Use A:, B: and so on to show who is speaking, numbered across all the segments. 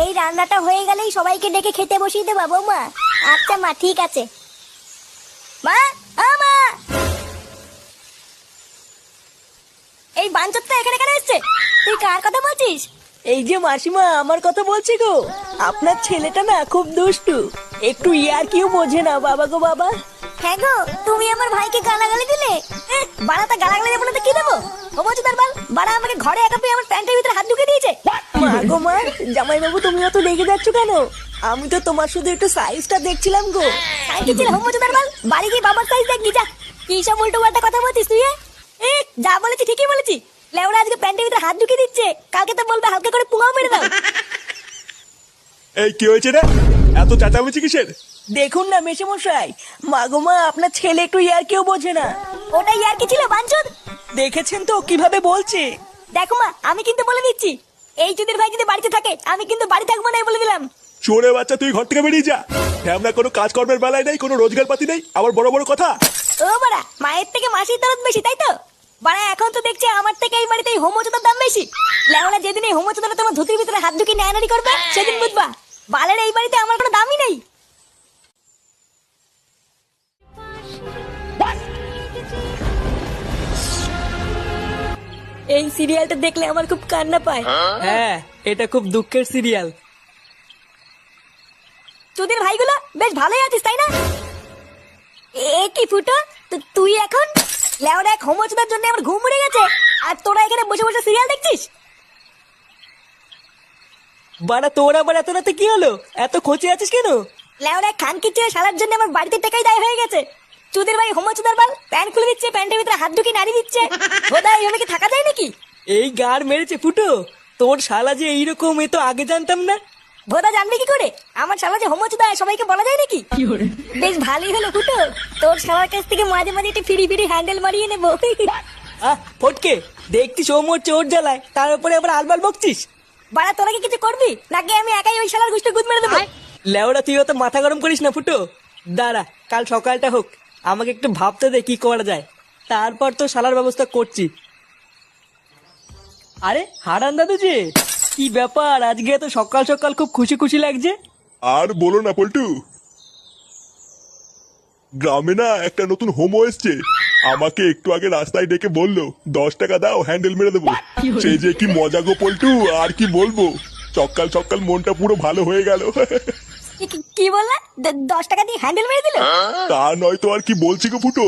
A: এই রান্নাটা হয়ে গেলেই সবাইকে ডেকে খেতে বসিয়ে দেবা বৌমা। আচ্ছা মা, ঠিক আছে। মা, মা, এই বাঞ্চতটা এখানে কেন এসছে? তুই কার কথা বলছিস?
B: এই যে মাসিমা, আমার কথা বলছি গো। আপনার ছেলেটা না খুব দুষ্টু, একটু ইয়ার কিউ বোঝে না বাবা গো বাবা।
A: হ্যাঁ গো, তুমি আমার ভাইকে গালাগালি দিলে। বাড়াটা গালাগালি দেবো না তো কি দেবো? হোমচুদার বাল, বাড়া আমাকে ঘরে একা পেয়ে আমার প্যান্টের ভিতরে হাত ঢুকে দিয়েছে।
B: মা গো মা, জামাই বাবু তুমি অত রেগে যাচ্ছ কেন? আমি তো তোমার শুধু একটু সাইজটা দেখছিলাম গো।
A: সাইজ ছিল হোমচুদার বাল, বাড়ি গিয়ে বাবার সাইজ দেখবি যা। কি সব উল্টো পাল্টা কথা বলছিস তুই? যা বলেছি ঠিকই বলেছি। লেওরা আজকে প্যান্টের ভিতরে হাত ঢুকে দিচ্ছে, কালকে তো বলবে হালকা করে পুঙাও মেরে দাও।
C: এই কি হয়েছে রে? এত চেঁচামেচি কিসের?
B: দেখুন না মেশামশাই, মা গো মা, আপনার ছেলে একটু ইয়ার কিউ বোঝে না।
A: ওটাই আর কি ছিল বাঞ্চদ?
B: দেখেছেন তো কিভাবে বলছে।
A: দেখো মা, আমি কিন্তু বলে দিচ্ছি, এই চুদির ভাই যদি বাড়িতে থাকে আমি কিন্তু বাড়ি থাকবো না, বলে দিলাম।
C: চোরে বাচ্চা, তুই ঘর থেকে বেরিয়ে যা। আমরা কোনো কাজকর্মের বেলায় নেই, কোনো রোজগার পাতি নেই, আবার বড় বড় কথা।
A: ও বাড়া, মায়ের থেকে মাসির দরদ বেশি, তাই তো? বাড়া এখন তো দেখছি আমার থেকে এই বাড়িতে এই হোমচুদার দাম বেশি। লেওলা যেদিন এই হোমচুদারা তোমার ধুতির ভিতরে হাত ঢুকিয়ে নেয়ানারি করবে সেদিন বুঝবা বালের এই বাড়িতে আমার কোনো দামই নেই।
B: এই সিরিয়ালটা দেখলে আমার খুব কান্না পায়। হ্যাঁ, এটা খুব দুঃখের সিরিয়াল।
A: চুদির ভাইগুলো বেশ ভালোই আছিস, তাই না? এ কি ফুটো, তুই এখন লেওরা এক হোমচুদার জন্য আমার ঘুম উড়ে গেছে, আর তোরা এখানে বসে বসে সিরিয়াল দেখছিস?
B: বাড়া তোর আবার এত রাতে কি হলো? এত খোঁচে আছিস কেন?
A: লেওরা খানকি ছেলে শালার জন্য আমার বাড়িতে টাকাই দায় হয়ে গেছে। চুদির ভাই হোমচুদার বাল প্যান্ট খুলে দিচ্ছে, প্যান্টের ভিতরে হাত ঢুকিয়ে নাড়ি দিচ্ছে। বোধা এইভাবে কি থাকা যায় নাকি?
B: এই গার মেরেছে ফুটো, তোর শালা যে এইরকম, এ তো আগে জানতাম না।
A: বোধা জানবে কি করে? আমার শালা যে হোমচুদা সবাইকে বলা যায় নাকি? বেশ ভালোই হলো ফুটো, তোর শালার কাছ থেকে মাঝে মাঝে একটু ফিরি ফিরি হ্যান্ডেল মারিয়ে নেবো।
B: ফটকে, দেখতিস ও মোর চোর জ্বালায়, তার উপরে আবার আলবাল বকছিস।
A: বাড়া তোরা কি কিছু করবি নাকি আমি একাই ওই শালার গুষ্টি গুদ মেরে দেবো?
B: লেওড়া তুই অত মাথা গরম করিস না ফুটো। দাঁড়া, কাল সকালটা হোক, আমাকে একটু ভাবতে দে কি করা যায়, তারপর তো শালার ব্যবস্থা করছি। আরে হারান দাদু যে, কি ব্যাপার আজকে এত সকাল সকাল খুব খুশি খুশি লাগছে?
C: আর বলো না পল্টু, গ্রামে না একটা নতুন হোমো এসছে। আমাকে একটু আগে রাস্তায় ডেকে বললো 10 টাকা দাও, হ্যান্ডেল মেরে দেবো। সে যে কি মজা গো পল্টু, আর কি বলবো। সকাল সকাল মনটা পুরো ভালো হয়ে গেল।
A: কি বললা? 10 টাকা দিয়ে হ্যান্ডেল মেরে দিল?
C: তা নয় তো আর কি বলছি গো ফুটো।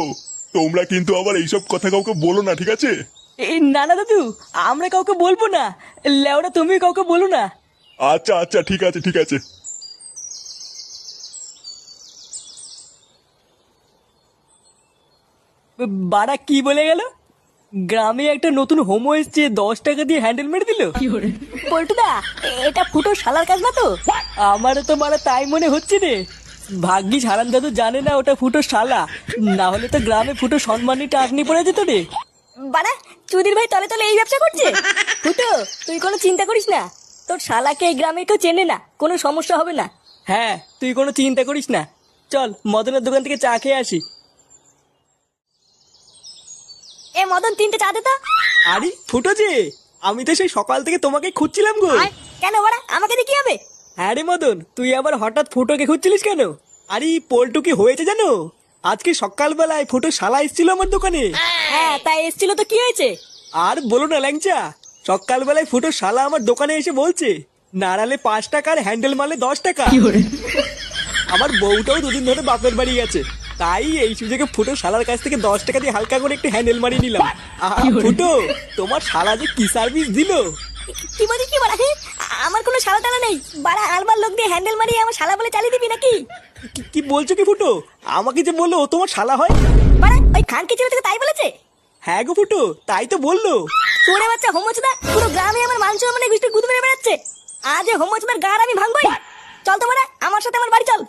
C: তোমরা কিন্তু আবার এইসব কথা কাউকে বলো না, ঠিক আছে?
B: এই না না দাদু, আমরা কাউকে বলবো না। লেওড়া তুমি কাউকে বলো না।
C: আচ্ছা আচ্ছা, ঠিক আছে ঠিক আছে।
B: বাড়া কি বলে গেল? গ্রামে একটা নতুন হোমো এসছে, 10 টাকা দিয়ে হ্যান্ডেল মেরে দিল।
A: পল্টুদা, এটা ফুটো শালার কাজ না তো?
B: আমারও তো মারা তাই মনে হচ্ছে রে। ভাগ্যিস হারান দাদু জানে না ওটা ফুটো শালা, না হলে তো গ্রামে ফুটো সম্মানী টাকনি পড়ে যেত রে।
A: বাড়া চুদির ভাই তলে তলে এই ব্যবসা করছে। ফুটো, তুই কোনো চিন্তা করিস না, তোর শালাকে এই গ্রামে কেউ চেনে না, কোনো সমস্যা হবে না।
B: হ্যাঁ, তুই কোনো চিন্তা করিস না। চল মদনের দোকান থেকে চা খেয়ে আসি।
A: এ মদন, 3টে চা দে তো।
B: আরে ফুটো যে, আমি তো সেই সকাল থেকে তোমাকে খুঁজছিলাম গো।
A: কেন বাড়া, আমাকে দিয়ে কি হবে?
B: হ্যাঁ রে মদন, তুই আবার হঠাৎ ফুটোকে খুঁজছিলিস কেন? আরে পল্টু কি হয়েছে জানো? আজকে সকালবেলায় ফুটো শালা এসেছিল আমার দোকানে।
A: হ্যাঁ, তাই এসছিল তো কি হয়েছে?
B: আর বলো না ল্যাংচা, সকালবেলায় ফুটো শালা আমার দোকানে এসে বলছে নাড়ালে 5 টাকা আর হ্যান্ডেল মারলে 10 টাকা। আমার বউটাও দুদিন ধরে বাপের বাড়ি গেছে, তাই এই সুযোগে ফুটো শালার কাছ থেকে 10 টাকা দিয়ে হালকা করে একটু হ্যান্ডেল মারিয়ে নিলাম। ফুটো, তোমার শালা যে কি সার্ভিস দিল!
A: কি বলি কি বাড়া? আমার কোনো শালা টালা নেই বাড়া, আলবার লোক দিয়ে হ্যান্ডেল মারিয়ে আমার শালা বলে চালিয়ে দিবি নাকি?
B: কি বলছো কি ফুটো? আমাকে যে বললো ও তোমার শালা হয়।
A: বাড়া ওই খানকে ছেলে থেকে তাই বলেছে?
B: হ্যাঁ গো ফুটো, তাই তো বললো।
A: তোরে বাচ্চা হোমচুদা, পুরো গ্রামে আমার মাংস মানে গুষ্টি গুদ মেরে বেড়াচ্ছে। আজ হোমচুদার গার আমি ভাঙবই। চল তো বাড়া, আমার সাথে আমার বাড়ি চল।